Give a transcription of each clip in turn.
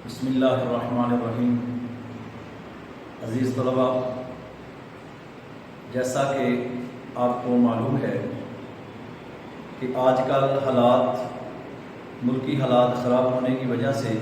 بسم اللہ الرحمن الرحیم۔ عزیز طلباء، جیسا کہ آپ کو معلوم ہے کہ آج کل ملکی حالات خراب ہونے کی وجہ سے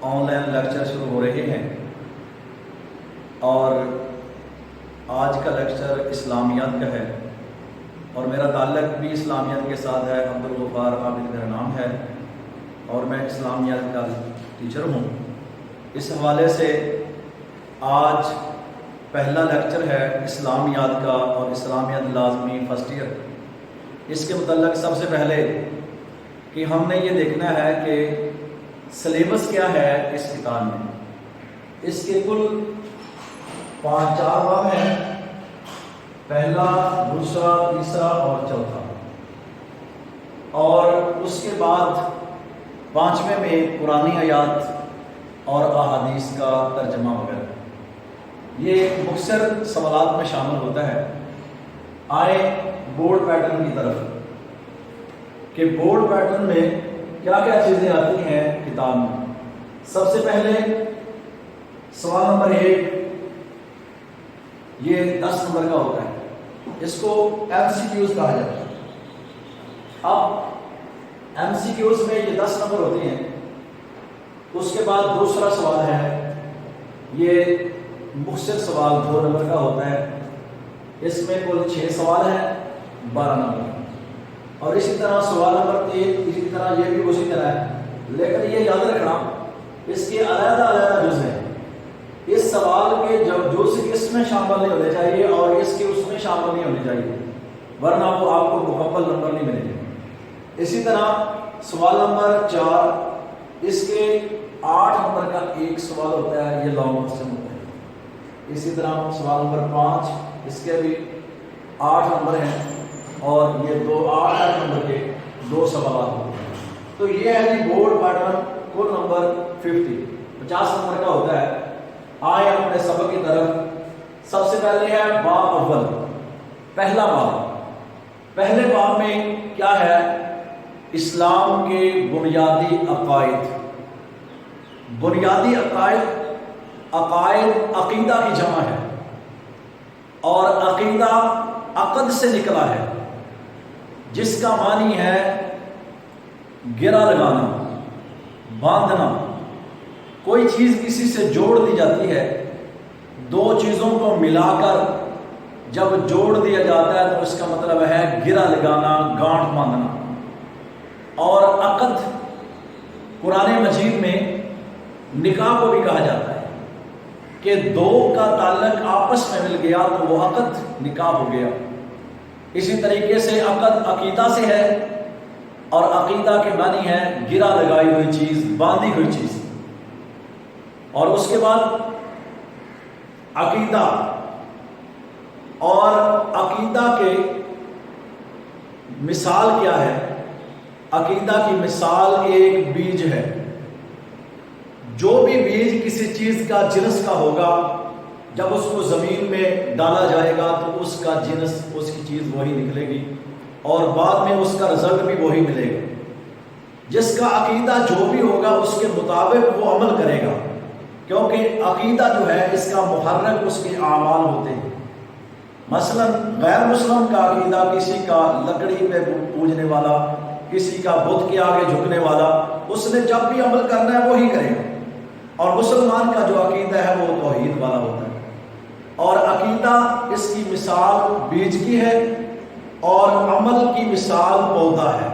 آن لائن لیکچر شروع ہو رہے ہیں، اور آج کا لیکچر اسلامیات کا ہے اور میرا تعلق بھی اسلامیات کے ساتھ ہے۔ عبدالغفار عابد میرا نام ہے اور میں اسلامیات کا ٹیچر ہوں۔ اس حوالے سے آج پہلا لیکچر ہے اسلامیات کا، اور اسلامیات لازمی فرسٹ ایئر۔ اس کے متعلق سب سے پہلے کہ ہم نے یہ دیکھنا ہے کہ سلیبس کیا ہے اس کتاب میں۔ اس کے کل 4 باب ہیں، پہلا، دوسرا، تیسرا اور چوتھا، اور اس کے بعد 5ویں میں قرآنی آیات اور احادیث کا ترجمہ وغیرہ۔ یہ مختصر سوالات میں شامل ہوتا ہے۔ آئیں بورڈ پیٹرن کی طرف کہ بورڈ پیٹرن میں کیا کیا چیزیں آتی ہیں کتاب میں۔ سب سے پہلے سوال نمبر 1 یہ 10 نمبر کا ہوتا ہے، اس کو MCQs کہا جاتا ہے۔ اب MCQs میں یہ 10 نمبر ہوتے ہیں۔ اس کے بعد دوسرا سوال ہے، یہ مختصر سوال 2 نمبر کا ہوتا ہے۔ اس میں کل 6 سوال ہیں، 12 نمبر، اور اسی طرح سوال نمبر 3 اسی طرح یہ بھی اسی طرح ہے، لیکن یہ یاد رکھنا اس کے علیحدہ جز ہیں۔ اس سوال کے جز اس میں شامل نہیں ہونے چاہیے اور اس کے اس میں شامل نہیں ہونے چاہیے، ورنہ وہ آپ کو مکمل نمبر نہیں ملیں گے۔ اسی طرح سوال نمبر 4 اس کے 8 نمبر کا ایک سوال ہوتا ہے، یہ لانگ کوسچن ہوتا ہے۔ اسی طرح سوال نمبر 5 اس کے بھی 8 نمبر ہیں، اور یہ 8 نمبر کے 2 سوالات ہوتے ہیں۔ تو یہ ہے جی بورڈ پیٹرن، کل نمبر 50 نمبر کا ہوتا ہے۔ آئے اپنے سبق کی طرف۔ سب سے پہلے ہے باب اول، پہلا باب۔ پہلے باب میں کیا ہے؟ اسلام کے بنیادی عقائد۔ بنیادی عقائد عقیدہ کی جمع ہے، اور عقیدہ عقد سے نکلا ہے، جس کا معنی ہے گرہ لگانا، باندھنا۔ کوئی چیز کسی سے جوڑ دی جاتی ہے، 2 چیزوں کو ملا کر جب جوڑ دیا جاتا ہے تو اس کا مطلب ہے گرہ لگانا، گانٹھ باندھنا۔ اور عقد قرآن مجید میں نکاح کو بھی کہا جاتا ہے کہ 2 کا تعلق آپس میں مل گیا تو وہ عقد نکاح ہو گیا۔ اسی طریقے سے عقد عقیدہ سے ہے، اور عقیدہ کے معنی ہے گرہ لگائی ہوئی چیز، باندھی ہوئی چیز۔ اور اس کے بعد عقیدہ، اور عقیدہ کے مثال کیا ہے؟ عقیدہ کی مثال ایک بیج ہے۔ جو بھی بیج کسی چیز کا جنس کا ہوگا، جب اس کو زمین میں ڈالا جائے گا تو اس کا جنس، اس کی چیز وہی نکلے گی، اور بعد میں اس کا رزلٹ بھی وہی ملے گا۔ جس کا عقیدہ جو بھی ہوگا اس کے مطابق وہ عمل کرے گا، کیونکہ عقیدہ جو ہے اس کا محرک اس کے اعمال ہوتے ہیں۔ مثلا غیر مسلم کا عقیدہ کسی کا لکڑی پہ پوجنے والا، کسی کا بت کے آگے جھکنے والا، اس نے جب بھی عمل کرنا ہے وہی کرے گا۔ اور مسلمان کا جو عقیدہ ہے وہ توحید والا ہوتا ہے۔ اور عقیدہ اس کی مثال بیج کی ہے، اور عمل کی مثال پودا ہے،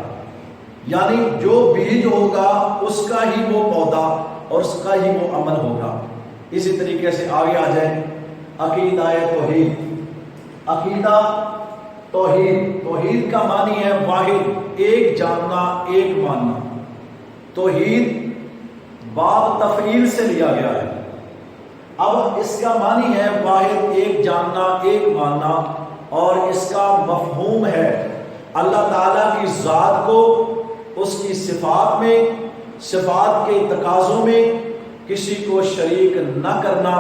یعنی جو بیج ہوگا اس کا ہی وہ پودا اور اس کا ہی وہ عمل ہوگا۔ اسی طریقے سے آگے آ جائیں، عقیدہ توحید۔ عقیدہ توحید، توحید کا معنی ہے واحد، ایک جاننا، ایک ماننا۔ توحید باب تفعیل سے لیا گیا ہے۔ اب اس کا معنی ہے واحد، ایک جاننا، ایک ماننا، اور اس کا مفہوم ہے اللہ تعالیٰ کی ذات کو اس کی صفات میں، صفات کے تقاضوں میں کسی کو شریک نہ کرنا،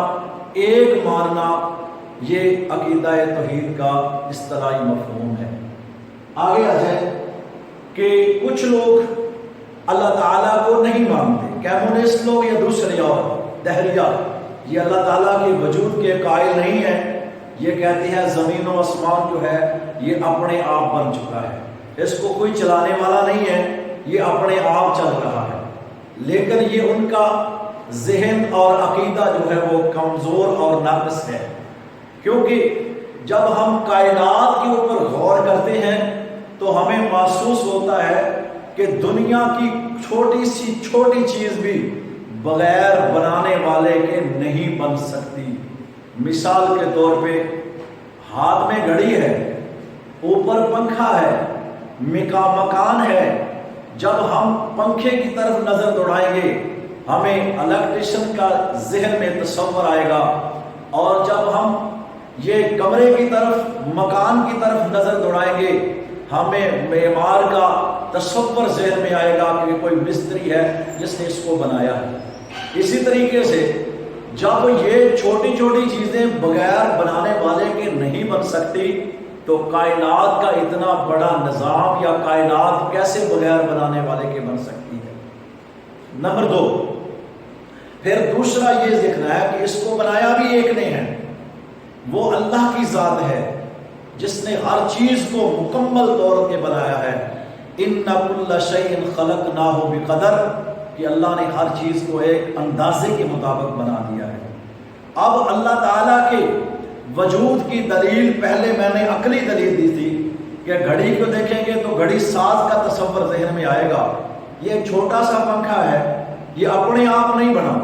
ایک ماننا۔ یہ عقیدہ توحید کا اصطلاحی مفہوم ہے۔ آگے آ جائیں کہ کچھ لوگ اللہ تعالیٰ کو نہیں مانتے، کمیونسٹ لوگ یا دوسرے اور دہریہ یہ اللہ تعالیٰ کے وجود کے قائل نہیں ہیں. یہ کہتے ہیں زمین و آسمان جو ہے یہ اپنے آپ بن چکا ہے، اس کو کوئی چلانے والا نہیں ہے، یہ اپنے آپ چل رہا ہے. لیکن یہ ان کا ذہن اور عقیدہ جو ہے وہ کمزور اور ناقص ہے، کیونکہ جب ہم کائنات کے اوپر غور کرتے ہیں تو ہمیں محسوس ہوتا ہے کہ دنیا کی چھوٹی سی چھوٹی چیز بھی بغیر بنانے والے کے نہیں بن سکتی. مثال کے طور پہ ہاتھ میں گھڑی ہے، اوپر پنکھا ہے، مکان ہے. جب ہم پنکھے کی طرف نظر دوڑائیں گے ہمیں الیکٹریشین کا ذہن میں تصور آئے گا، اور جب ہم یہ کمرے کی طرف مکان کی طرف نظر دوڑائیں گے ہمیں معمار کا تصور ذہن میں آئے گا کہ کوئی مستری ہے جس نے اس کو بنایا ہے. اسی طریقے سے جب یہ چھوٹی چھوٹی چیزیں بغیر بنانے والے کے نہیں بن سکتی تو کائنات کا اتنا بڑا نظام یا کائنات کیسے بغیر بنانے والے کے بن سکتی ہے. نمبر 2، پھر دوسرا یہ دیکھنا ہے کہ اس کو بنایا بھی ایک نے ہے، وہ اللہ کی ذات ہے جس نے ہر چیز کو مکمل طور پہ بنایا ہے. اِنَّ كُلَّ شَيْءٍ خَلَقْنَاهُ بِقَدَرٍ کہ اللہ نے ہر چیز کو ایک اندازے کے مطابق بنا دیا ہے. اب اللہ تعالیٰ کے وجود کی دلیل پہلے میں نے عقلی دلیل دی تھی کہ گھڑی کو دیکھیں گے تو گھڑی ساز کا تصور ذہن میں آئے گا. یہ چھوٹا سا پنکھا ہے، یہ اپنے آپ نہیں بنا،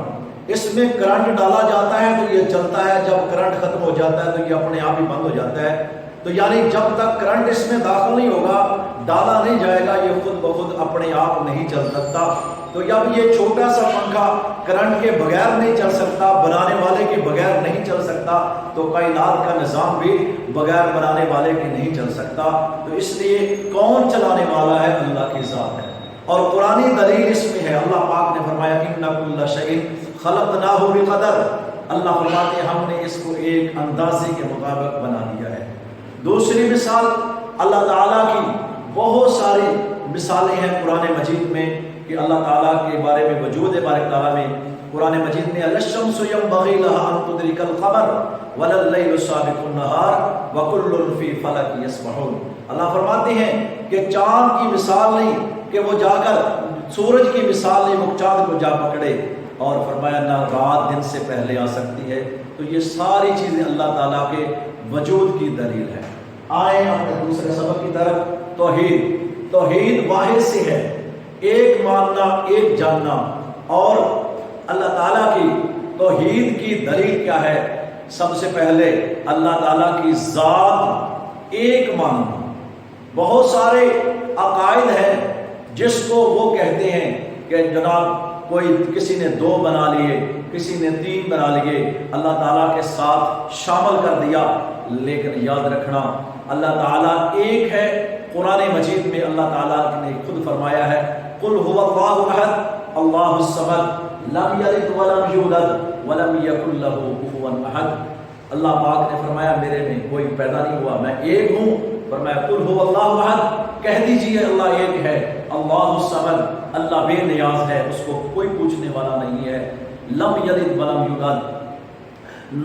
اس میں کرنٹ ڈالا جاتا ہے تو یہ چلتا ہے، جب کرنٹ ختم ہو جاتا ہے تو یہ اپنے آپ ہی بند ہو جاتا ہے. تو یعنی جب تک کرنٹ اس میں داخل نہیں ہوگا، ڈالا نہیں جائے گا، یہ خود بخود اپنے آپ نہیں چل سکتا. تو جب یہ چھوٹا سا پنکھا کرنٹ کے بغیر نہیں چل سکتا، بنانے والے کے بغیر نہیں چل سکتا، تو کائنات کا نظام بھی بغیر بنانے والے کے نہیں چل سکتا. تو اس لیے کون چلانے والا ہے؟ اللہ کی ذات ہے. اور قرآنی دلیل اس میں ہے، اللہ پاک نے فرمایا اِنَّ كُلَّ شَيْءٍ خَلَقْنَاهُ بِقَدَرٍ. اللہ فرماتے ہیں ہم نے اس کو ایک اندازے کے مطابق بنا دیا ہے. دوسری مثال اللہ تعالیٰ کی بہت ساری مثالیں ہیں قرآن مجید میں کہ اللہ تعالیٰ کے بارے میں وجود بارک تعالیٰ میں قرآن مجید میں الشمس ينبغي لها ان تدرك القمر ولا الليل سابق النهار وكل في فلك يسبحون. اللہ فرماتے ہیں کہ چاند کی مثال نہیں کہ وہ جا کر سورج کی مثال نہیں وہ چاند کو جا پکڑے، اور فرمایا نہ رات دن سے پہلے آ سکتی ہے. تو یہ ساری چیزیں اللہ تعالیٰ کے وجود کی دلیل ہے. آئیں اپنے دوسرے سبق کی طرف. توحید واحد سے ہے، ایک ماننا ایک جاننا. اور اللہ تعالیٰ کی توحید کی دلیل کیا ہے؟ سب سے پہلے اللہ تعالیٰ کی ذات ایک ماننا. بہت سارے عقائد ہیں جس کو وہ کہتے ہیں کہ جناب کوئی کسی نے 2 بنا لیے، کسی نے 3 بنا لیے، اللہ تعالیٰ کے ساتھ شامل کر دیا. لیکن یاد رکھنا اللہ تعالیٰ ایک ہے. قرآن مجید میں اللہ تعالیٰ نے خود فرمایا ہے قُلْ هُوَ اللَّهُ أَحَدٌ اللَّهُ الصَّمَدُ لَمْ يَلِدْ وَلَمْ يُولَدْ وَلَمْ يَكُنْ لَهُ كُفُوًا أَحَدٌ. اللہ پاک نے فرمایا میرے میں کوئی پیدا نہیں ہوا، میں ایک ہوں. فرمایا قُلْ هُوَ اللَّهُ أَحَدٌ، کہہ دیجئے اللہ ایک ہے. اللہ الصمد، اللہ بے نیاز ہے، اس کو کوئی پوچھنے والا نہیں ہے. لم یلد ولم یولد،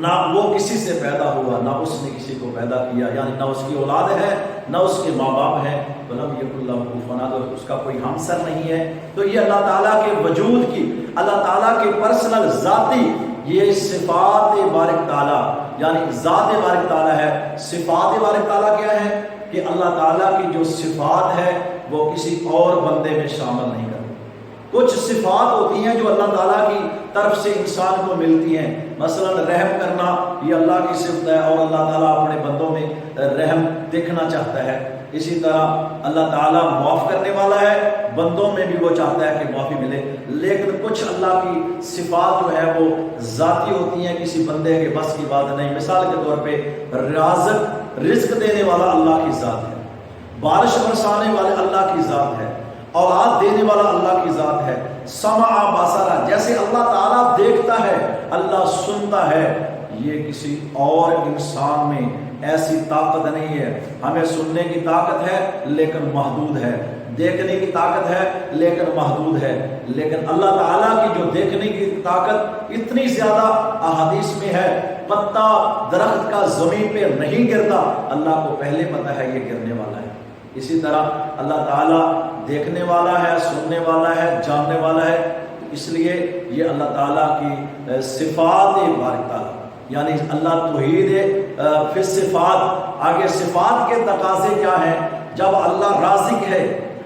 نہ وہ کسی سے پیدا ہوا نہ اس نے کسی کو پیدا کیا، یعنی نہ اس کی اولاد ہے نہ اس کے ماں باپ ہیں. ولم یکن لہ کفوا احد، اس کا کوئی ہمسر نہیں ہے. تو یہ اللہ تعالیٰ کے وجود کی، اللہ تعالیٰ کے پرسنل ذاتی یہ صفات بارک تعالیٰ، یعنی ذات بارک تعالیٰ ہے. صفات بارک تعالیٰ کیا ہے؟ کہ اللہ تعالیٰ کی جو صفات ہے وہ کسی اور بندے میں شامل نہیں کرتی. کچھ صفات ہوتی ہیں جو اللہ تعالیٰ کی طرف سے انسان کو ملتی ہیں، مثلا رحم کرنا یہ اللہ کی صفت ہے اور اللہ تعالیٰ اپنے بندوں میں رحم دیکھنا چاہتا ہے. اسی طرح اللہ تعالیٰ معاف کرنے والا ہے، بندوں میں بھی وہ چاہتا ہے کہ معافی ملے. لیکن کچھ اللہ کی صفات جو ہے وہ ذاتی ہوتی ہیں، کسی بندے کے بس کی بات نہیں. مثال کے طور پہ رزق دینے والا اللہ کی ذات ہے، بارش برسانے والے اللہ کی ذات ہے، اولاد دینے والا اللہ کی ذات ہے. سمع بصر، جیسے اللہ تعالیٰ دیکھتا ہے اللہ سنتا ہے. یہ کسی اور انسان میں ایسی طاقت نہیں ہے. ہمیں سننے کی طاقت ہے لیکن محدود ہے. دیکھنے کی طاقت ہے لیکن محدود ہے، لیکن اللہ تعالیٰ کی جو دیکھنے کی طاقت اتنی زیادہ احادیث میں ہے، پتا درخت کا زمین پہ نہیں گرتا، اللہ کو پہلے پتا ہے یہ گرنے والا ہے۔ اسی طرح اللہ تعالیٰ دیکھنے والا ہے، سننے والا ہے، جاننے والا ہے، اس لیے یہ اللہ تعالیٰ کی صفات بارک تعالیٰ، یعنی اللہ توحید پھر صفات، آگے صفات کے تقاضے کیا ہیں؟ جب اللہ رازق ہے،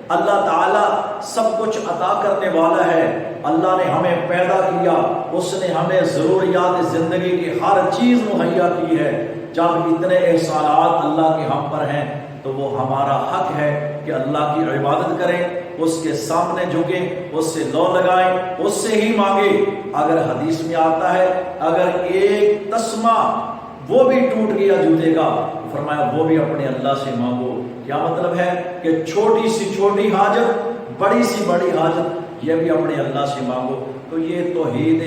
اللہ تعالیٰ سب کچھ عطا کرنے والا ہے، اللہ نے ہمیں پیدا کیا، اس نے ہمیں ضروریات زندگی کی ہر چیز مہیا کی ہے، جب اتنے احسانات اللہ کے ہم پر ہیں تو وہ ہمارا حق ہے کہ اللہ کی عبادت کریں، اس کے سامنے جھکیں، اس سے لو لگائیں، اس سے ہی مانگیں۔ اگر حدیث میں آتا ہے اگر ایک تسمہ وہ بھی ٹوٹ گیا جوتے کا، فرمایا وہ بھی اپنے اللہ سے مانگو۔ کیا مطلب ہے کہ چھوٹی سی چھوٹی حاجت، بڑی سی بڑی حاجت، یہ بھی اپنے اللہ سے مانگو۔ تو یہ توحید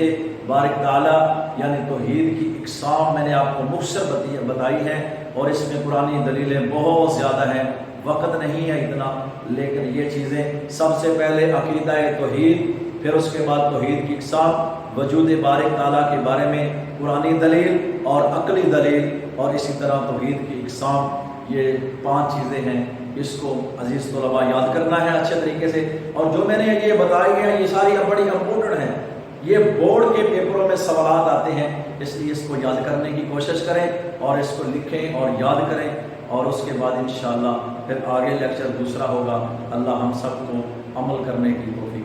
بارک تعالیٰ یعنی توحید کی اقسام میں نے آپ کو مختصر بتائی ہے، اور اس میں قرآنی دلیلیں بہت زیادہ ہیں، وقت نہیں ہے اتنا، لیکن یہ چیزیں سب سے پہلے عقیدہ توحید، پھر اس کے بعد توحید کی اقسام، وجود بارک تعالیٰ کے بارے میں قرآنی دلیل اور عقلی دلیل، اور اسی طرح توحید کی اقسام، یہ 5 چیزیں ہیں۔ اس کو عزیز طلباء یاد کرنا ہے اچھے طریقے سے، اور جو میں نے یہ بتائی ہیں یہ ساری بڑی امپورٹنٹ ہیں، یہ بورڈ کے پیپروں میں سوالات آتے ہیں، اس لیے اس کو یاد کرنے کی کوشش کریں اور اس کو لکھیں اور یاد کریں، اور اس کے بعد انشاءاللہ پھر آگے لیکچر دوسرا ہوگا۔ اللہ ہم سب کو عمل کرنے کی توفیق